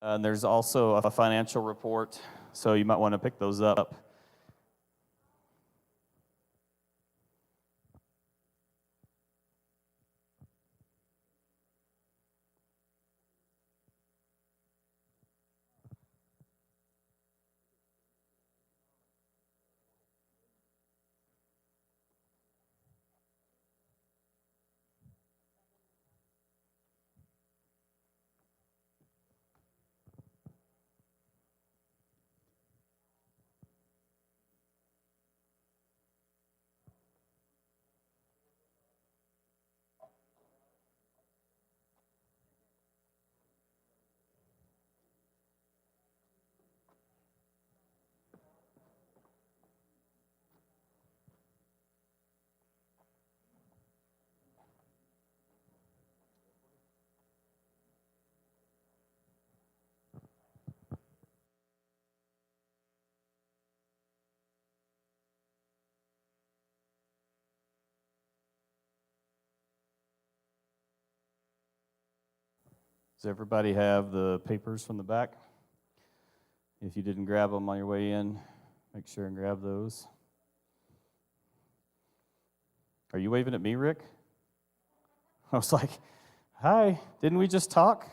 And there's also a financial report, so you might want to pick those up. Does everybody have the papers from the back? If you didn't grab them on your way in, make sure and grab those. Are you waving at me, Rick? I was like, hi, didn't we just talk?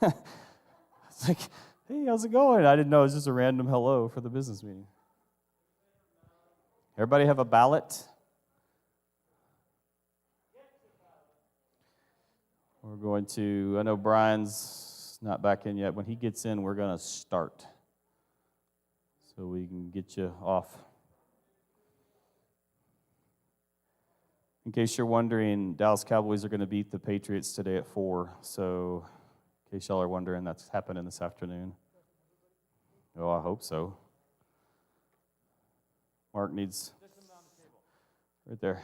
It's like, hey, how's it going? I didn't know it was just a random hello for the business meeting. Everybody have a ballot? We're going to, I know Brian's not back in yet. When he gets in, we're going to start so we can get you off. In case you're wondering, Dallas Cowboys are going to beat the Patriots today at 4. So in case y'all are wondering, that's happening this afternoon. Oh, I hope so. Mark needs, right there.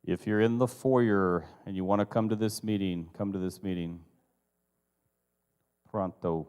If you're in the foyer and you want to come to this meeting, come to this meeting. Pronto.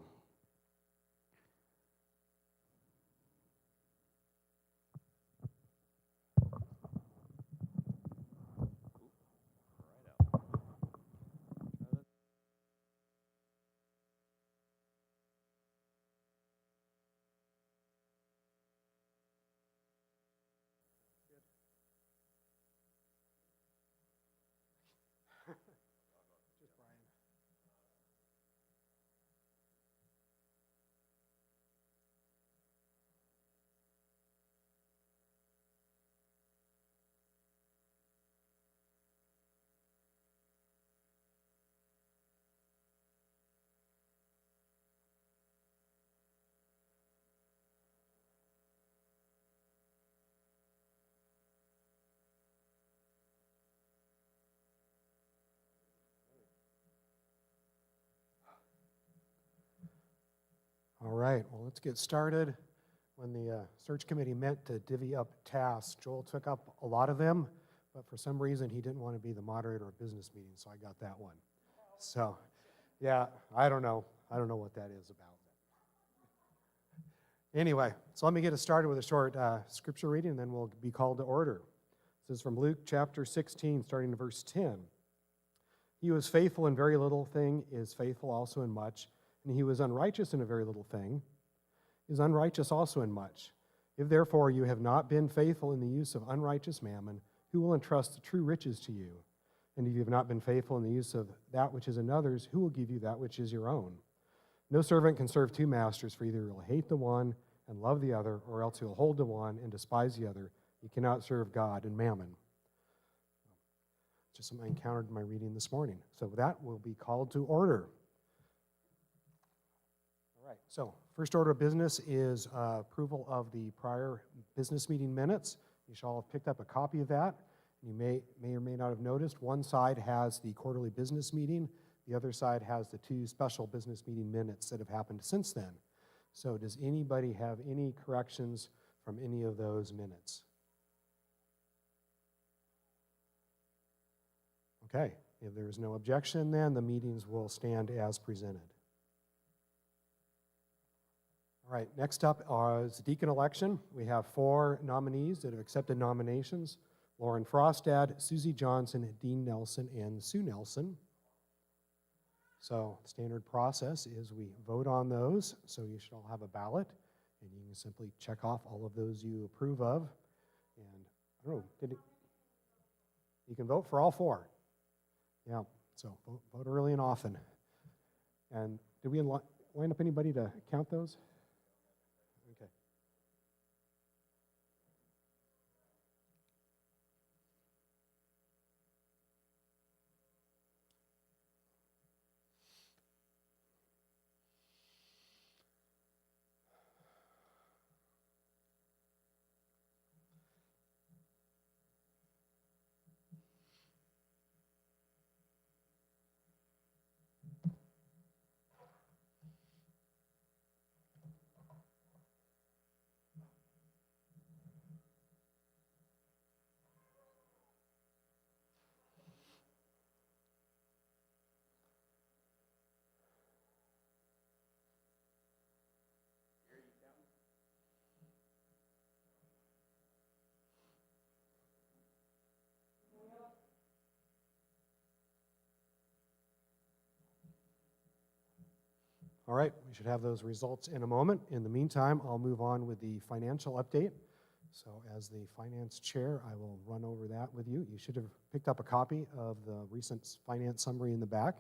All right, well, let's get started. When the search committee met to divvy up tasks, Joel took up a lot of them, but for some reason he didn't want to be the moderator of business meetings, so I got that one. So, yeah, I don't know what that is about. Anyway, so let me get us started with a short scripture reading, and then we'll be called to order. This is from Luke chapter 16, starting in verse 10. He who is faithful in very little thing is faithful also in much, and he who is unrighteous in a very little thing is unrighteous also in much. If therefore you have not been faithful in the use of unrighteous mammon, who will entrust the true riches to you? And if you have not been faithful in the use of that which is another's, who will give you that which is your own? No servant can serve two masters, for either he will hate the one and love the other, or else he will hold to one and despise the other. You cannot serve God and mammon. Just something I encountered in my reading this morning. So that will be called to order. All right, so first order of business is approval of the prior business meeting minutes. You shall all have picked up a copy of that. You may or may not have noticed one side has the quarterly business meeting, the other side has the 2 special business meeting minutes that have happened since then. So does anybody have any corrections from any of those minutes? Okay, if there is no objection, then the meetings will stand as presented. All right, next up is Deacon Election. We have 4 nominees that have accepted nominations. Lauren Frostad, Susie Johnson, Dean Nelson, and Sue Nelson. So standard process is we vote on those, so you should all have a ballot, and you can simply check off all of those you approve of. And I don't know, you can vote for all four. Yeah, so vote early and often. And did we line up anybody to count those? Okay. All right, we should have those results in a moment. In the meantime, I'll move on with the financial update. So as the finance chair, I will run over that with you. You should have picked up a copy of the recent finance summary in the back.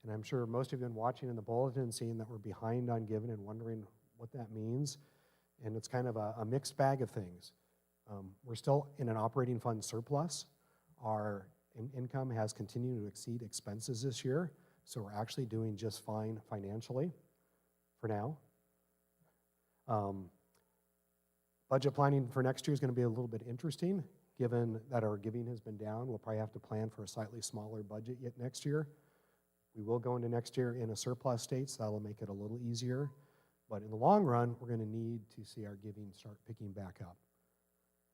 And I'm sure most of you have been watching in the bulletin, seeing that we're behind on giving and wondering what that means. And it's kind of a mixed bag of things. We're still in an operating fund surplus. Our income has continued to exceed expenses this year. So we're actually doing just fine financially for now. Budget planning for next year is going to be a little bit interesting, given that our giving has been down. We'll probably have to plan for a slightly smaller budget yet next year. We will go into next year in a surplus state, so that'll make it a little easier. But in the long run, we're going to need to see our giving start picking back up,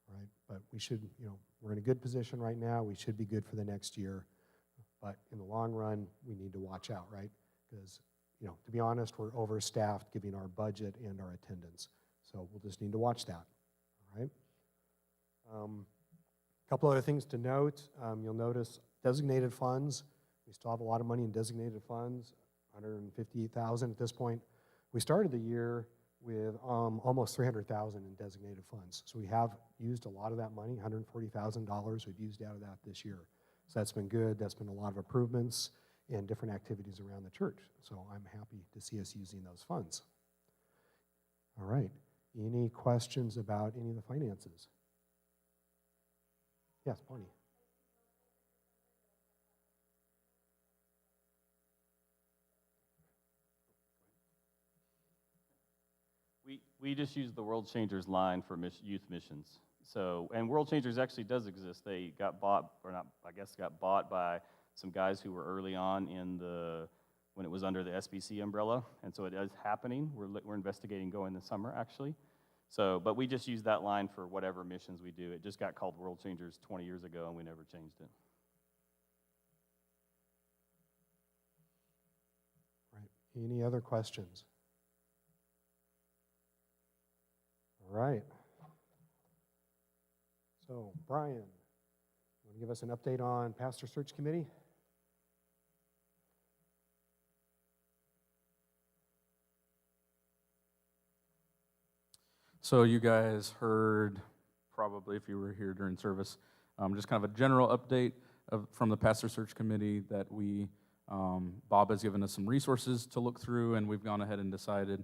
right? But we should, we're in a good position right now. We should be good for the next year. But in the long run, we need to watch out, right? Because, to be honest, we're overstaffed given our budget and our attendance. So we'll just need to watch that, all right? A couple other things to note. You'll notice designated funds. We still have a lot of money in designated funds, $158,000 at this point. We started the year with almost $300,000 in designated funds. So we have used a lot of that money, $140,000 we've used out of that this year. So that's been good. That's been a lot of improvements and different activities around the church. So I'm happy to see us using those funds. All right. Any questions about any of the finances? Yes, Bonnie. We just use the World Changers line for youth missions. So, and World Changers actually does exist. They got bought, or not, I guess got bought by some guys who were early on when it was under the SBC umbrella. And so it is happening. We're investigating going this summer, actually. So, but we just use that line for whatever missions we do. It just got called World Changers 20 years ago, and we never changed it. Right. Any other questions? All right. So, Brian, you want to give us an update on Pastor Search Committee? So you guys heard, probably if you were here during service, just kind of a general update from the Pastor Search Committee that Bob has given us some resources to look through, and we've gone ahead and decided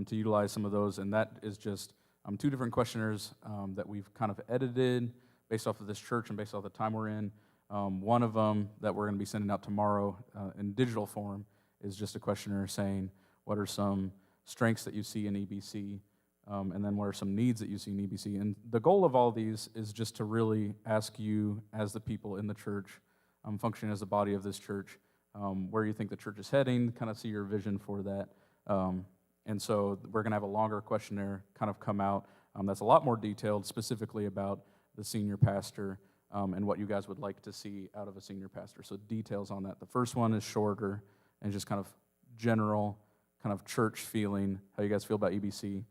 to utilize some of those, and that is just two different questionnaires that we've kind of edited based off of this church and based off the time we're in. One of them that we're going to be sending out tomorrow in digital form is just a questionnaire saying, what are some strengths that you see in EBC, and then what are some needs that you see in EBC. And the goal of all these is just to really ask you, as the people in the church, functioning as the body of this church, where you think the church is heading, kind of see your vision for that. And so we're going to have a longer questionnaire kind of come out that's a lot more detailed, specifically about the senior pastor and what you guys would like to see out of a senior pastor. So details on that. The first one is shorter and just kind of general kind of church feeling, how you guys feel about EBC.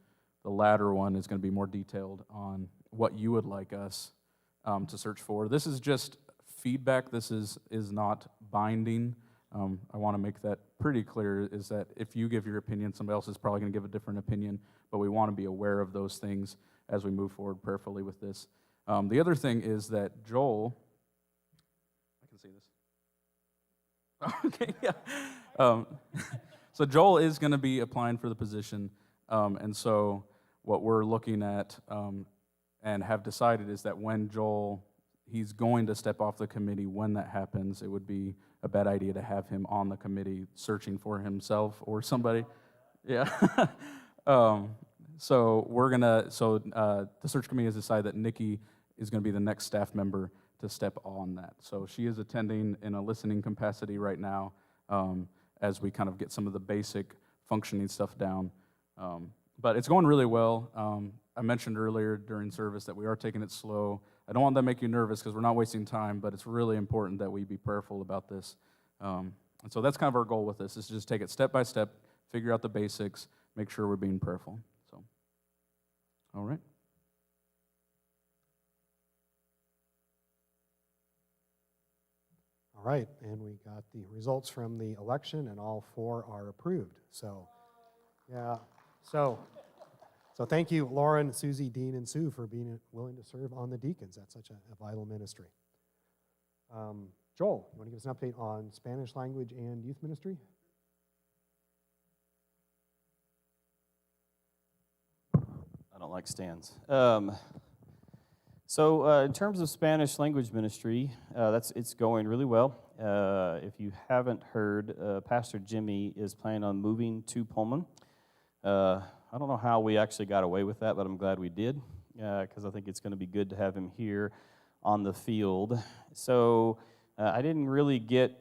The latter one is going to be more detailed on what you would like us to search for. This is just feedback. This is not binding. I want to make that pretty clear, is that if you give your opinion, somebody else is probably going to give a different opinion, but we want to be aware of those things as we move forward prayerfully with this. The other thing is that Joel, I can see this. Okay, yeah. So Joel is going to be applying for the position, and so what we're looking at and have decided is that when Joel, he's going to step off the committee, when that happens, it would be a bad idea to have him on the committee searching for himself or somebody. Yeah. So the search committee has decided that Nikki is going to be the next staff member to step on that. So she is attending in a listening capacity right now as we kind of get some of the basic functioning stuff down. But it's going really well. I mentioned earlier during service that we are taking it slow. I don't want that to make you nervous because we're not wasting time, but it's really important that we be prayerful about this. And so that's kind of our goal with this, is to just take it step by step, figure out the basics, make sure we're being prayerful. So, all right. All right, and we got the results from the election, and all 4 are approved. So, yeah, so thank you, Lauren, Susie, Dean, and Sue, for being willing to serve on the deacons. That's such a vital ministry. Joel, you want to give us an update on Spanish language and youth ministry? I don't like stands. So in terms of Spanish language ministry, it's going really well. If you haven't heard, Pastor Jimmy is planning on moving to Pullman. I don't know how we actually got away with that, but I'm glad we did, because I think it's going to be good to have him here on the field. So I didn't really get,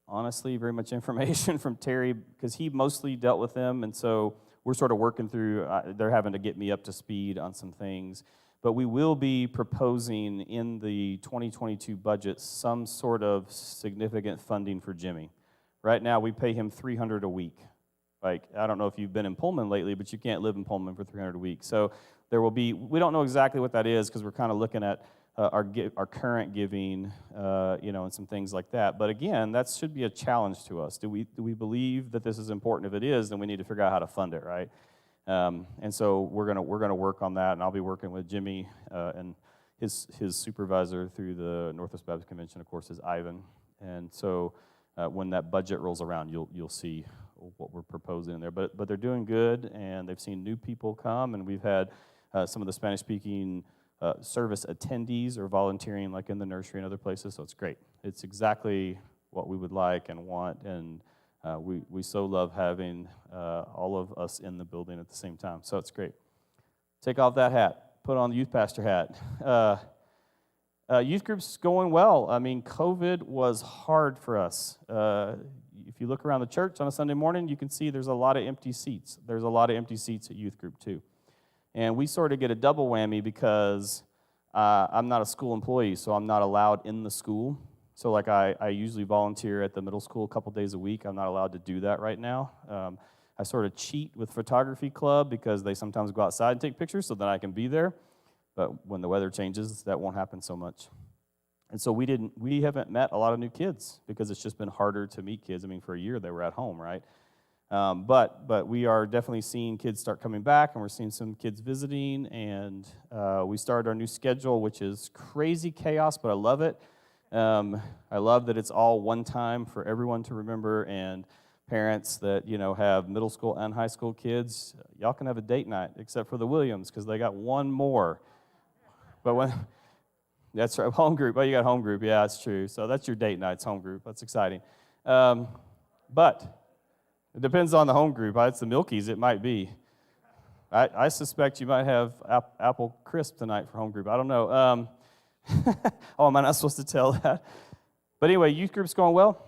honestly, very much information from Terry, because he mostly dealt with them, and so we're sort of working through, they're having to get me up to speed on some things. But we will be proposing in the 2022 budget some sort of significant funding for Jimmy. Right now, we pay him $300 a week. Like, I don't know if you've been in Pullman lately, but you can't live in Pullman for $300 a week. So there will be, we don't know exactly what that is because we're kind of looking at our current giving, and some things like that. But again, that should be a challenge to us. Do we believe that this is important? If it is, then we need to figure out how to fund it, right? And so we're gonna work on that, and I'll be working with Jimmy and his supervisor through the Northwest Baptist Convention, of course, is Ivan. And so when that budget rolls around, you'll see what we're proposing in there. But they're doing good, and they've seen new people come, and we've had some of the Spanish-speaking service attendees are volunteering, like in the nursery and other places. So it's great. It's exactly what we would like and want, and we so love having all of us in the building at the same time. So it's great. Take off that hat. Put on the youth pastor hat. Youth group's going well. I mean, COVID was hard for us. If you look around the church on a Sunday morning, you can see there's a lot of empty seats. There's a lot of empty seats at youth group too. And we sort of get a double whammy because I'm not a school employee, so I'm not allowed in the school. So like I usually volunteer at the middle school a couple days a week. I'm not allowed to do that right now. I sort of cheat with photography club because they sometimes go outside and take pictures so that I can be there. But when the weather changes, that won't happen so much. And so we haven't met a lot of new kids because it's just been harder to meet kids. I mean, for a year they were at home, right? But we are definitely seeing kids start coming back, and we're seeing some kids visiting, and we started our new schedule, which is crazy chaos, but I love it. I love that it's all one time for everyone to remember, and parents that, have middle school and high school kids, y'all can have a date night, except for the Williams, because they got one more. But that's right, home group. Oh, you got home group. Yeah, that's true. So that's your date nights, home group. That's exciting. But it depends on the home group. It's the Milkies, it might be. I suspect you might have apple crisp tonight for home group. I don't know. Oh, am I not supposed to tell that? But anyway, youth group's going well.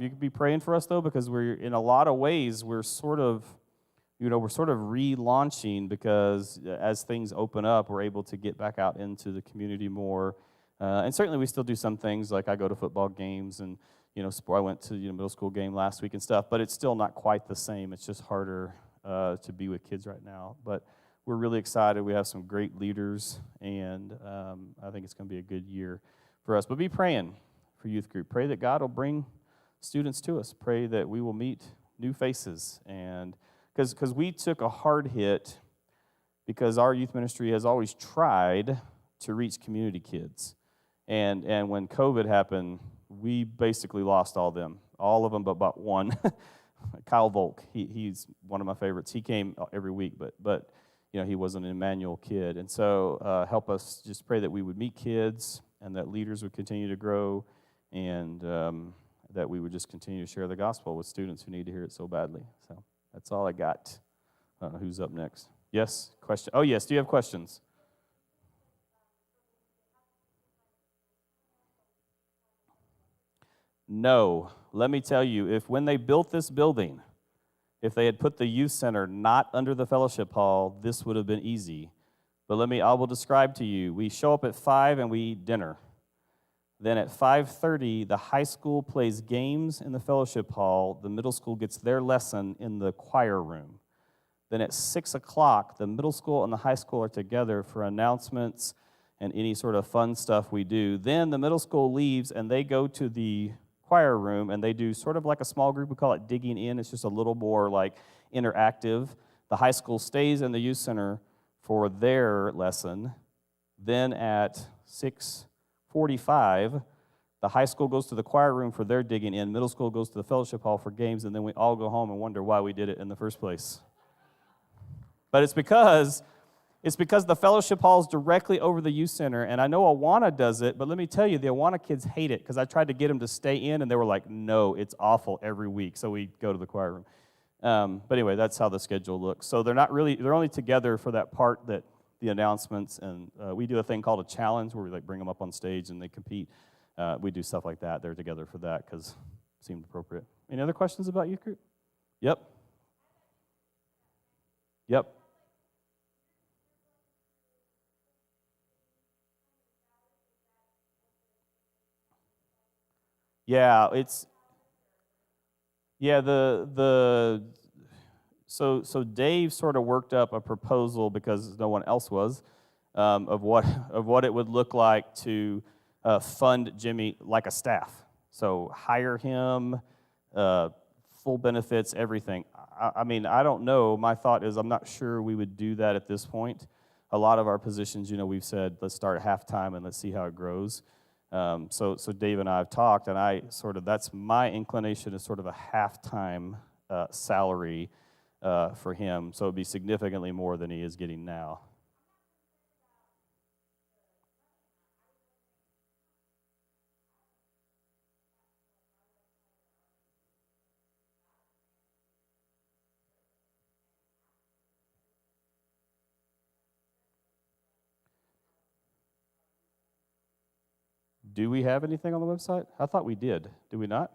You could be praying for us, though, because we're, in a lot of ways, we're sort of relaunching because as things open up, we're able to get back out into the community more. And certainly we still do some things, like I go to football games and, I went to middle school game last week and stuff, but it's still not quite the same. It's just harder to be with kids right now. But we're really excited. We have some great leaders, and I think it's going to be a good year for us. But be praying for youth group. Pray that God will bring students to us. Pray that we will meet new faces, and because we took a hard hit because our youth ministry has always tried to reach community kids. And when COVID happened, we basically lost all of them but about one. Kyle Volk, he's one of my favorites. He came every week, but he wasn't an Emmanuel kid. And so help us just pray that we would meet kids and that leaders would continue to grow, and that we would just continue to share the gospel with students who need to hear it so badly. So that's all I got. I don't know who's up next. Yes? Question? Oh, yes. Do you have questions? No. Let me tell you, if when they built this building, if they had put the youth center not under the fellowship hall, this would have been easy. But I will describe to you. We show up at 5 and we eat dinner. Then at 5:30, the high school plays games in the fellowship hall. The middle school gets their lesson in the choir room. Then at 6 o'clock, the middle school and the high school are together for announcements and any sort of fun stuff we do. Then the middle school leaves and they go to the choir room and they do sort of like a small group. We call it digging in. It's just a little more like interactive. The high school stays in the youth center for their lesson. Then at 6:45, the high school goes to the choir room for their digging in. Middle school goes to the fellowship hall for games, and then we all go home and wonder why we did it in the first place. But it's because the fellowship hall is directly over the youth center, and I know Awana does it, but let me tell you, the Awana kids hate it because I tried to get them to stay in, and they were like, no, it's awful every week, so we go to the choir room. But anyway, that's how the schedule looks. So they're only together for that part, that the announcements, and we do a thing called a challenge where we bring them up on stage and they compete. We do stuff like that. They're together for that because it seemed appropriate. Any other questions about youth group? Yep. Yeah, so Dave sort of worked up a proposal because no one else was, of what it would look like to fund Jimmy like a staff. So hire him, full benefits, everything. I mean, I don't know. My thought is I'm not sure we would do that at this point. A lot of our positions, we've said let's start at halftime and let's see how it grows. So Dave and I have talked, and that's my inclination is sort of a halftime salary for him. So it'd be significantly more than he is getting now. Do we have anything on the website? I thought we did. Do we not?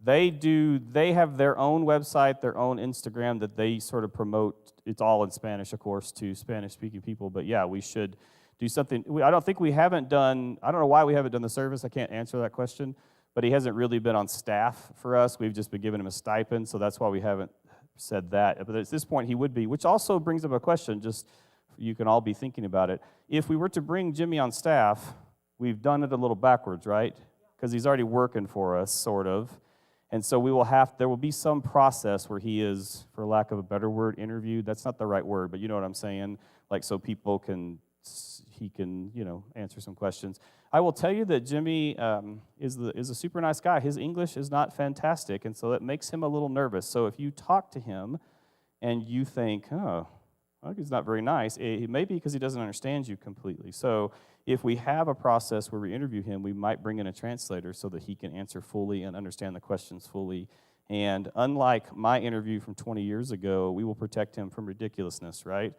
They do. They have their own website, their own Instagram that they sort of promote. It's all in Spanish, of course, to Spanish-speaking people. But yeah, we should do something. I don't know why we haven't done the service. I can't answer that question. But he hasn't really been on staff for us. We've just been giving him a stipend, so that's why we haven't said that. But at this point, he would be, which also brings up a question, just you can all be thinking about it. If we were to bring Jimmy on staff, we've done it a little backwards, right? Because he's already working for us, sort of. And so there will be some process where he is, for lack of a better word, interviewed. That's not the right word, but you know what I'm saying? Like, so he can, answer some questions. I will tell you that Jimmy is a super nice guy. His English is not fantastic, and so that makes him a little nervous. So if you talk to him and you think, I think he's not very nice, it may be because he doesn't understand you completely. So if we have a process where we interview him, we might bring in a translator so that he can answer fully and understand the questions fully. And unlike my interview from 20 years ago, we will protect him from ridiculousness, right?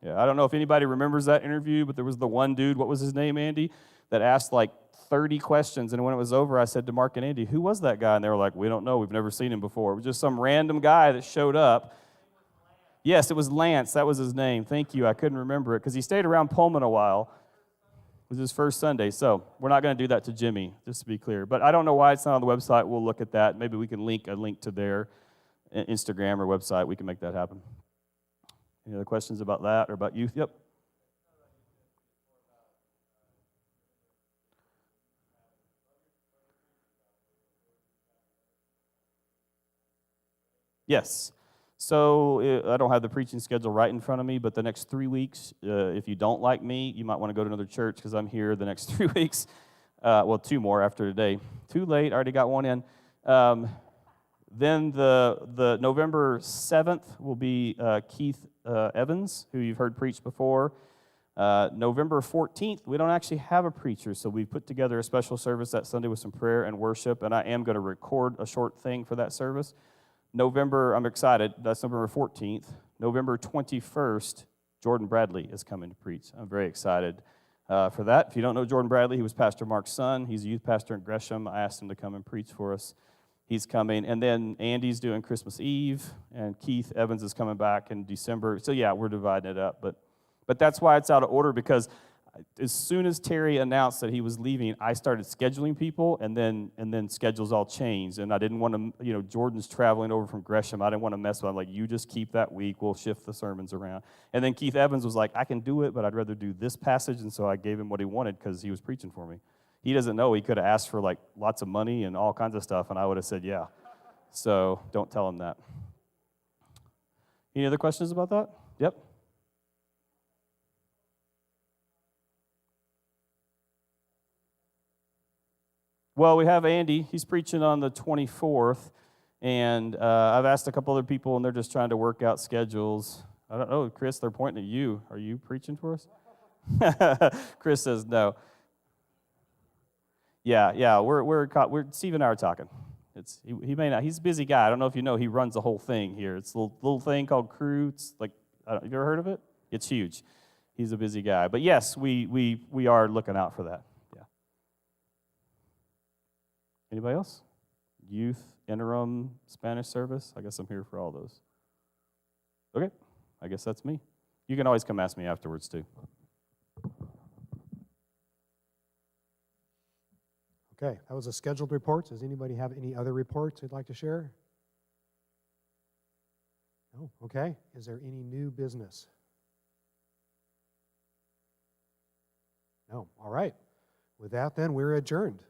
Yeah, I don't know if anybody remembers that interview, but there was the one dude, what was his name, Andy, that asked like 30 questions, and when it was over, I said to Mark and Andy, who was that guy? And they were like, we don't know, we've never seen him before. It was just some random guy that showed up. Yes, it was Lance. That was his name. Thank you. I couldn't remember it because he stayed around Pullman a while. It was his first Sunday. So we're not going to do that to Jimmy, just to be clear. But I don't know why it's not on the website. We'll look at that. Maybe we can link a link to there. Instagram or website, we can make that happen. Any other questions about that or about youth? Yep. Yes. So I don't have the preaching schedule right in front of me, but the next 3 weeks, if you don't like me, you might want to go to another church because I'm here the next 3 weeks. Well, 2 more after today. Too late, I already got one in. Then the November 7th will be Keith Evans, who you've heard preach before. November 14th, we don't actually have a preacher, so we put together a special service that Sunday with some prayer and worship, and I am going to record a short thing for that service. I'm excited, that's November 14th. November 21st, Jordan Bradley is coming to preach. I'm very excited for that. If you don't know Jordan Bradley, he was Pastor Mark's son. He's a youth pastor in Gresham. I asked him to come and preach for us. He's coming. And then Andy's doing Christmas Eve, and Keith Evans is coming back in December. So, yeah, we're dividing it up. But that's why it's out of order, because as soon as Terry announced that he was leaving, I started scheduling people, and then schedules all changed. And I didn't want to, Jordan's traveling over from Gresham. I didn't want to mess with him. I'm like, you just keep that week. We'll shift the sermons around. And then Keith Evans was like, I can do it, but I'd rather do this passage. And so I gave him what he wanted because he was preaching for me. He doesn't know. He could have asked for, like, lots of money and all kinds of stuff, and I would have said, yeah. So don't tell him that. Any other questions about that? Yep. Well, we have Andy. He's preaching on the 24th, and I've asked a couple other people, and they're just trying to work out schedules. I don't know, Chris, they're pointing at you. Are you preaching for us? Chris says no. Yeah, we're Steve and I are talking. He may not. He's a busy guy. I don't know if you know. He runs the whole thing here. It's a little thing called Crew. It's like, have you ever heard of it? It's huge. He's a busy guy. But yes, we are looking out for that. Yeah. Anybody else? Youth, interim, Spanish service? I guess I'm here for all those. Okay, I guess that's me. You can always come ask me afterwards, too. Okay, that was a scheduled report. Does anybody have any other reports they'd like to share? No? Okay. Is there any new business? No. All right. With that, then, we're adjourned.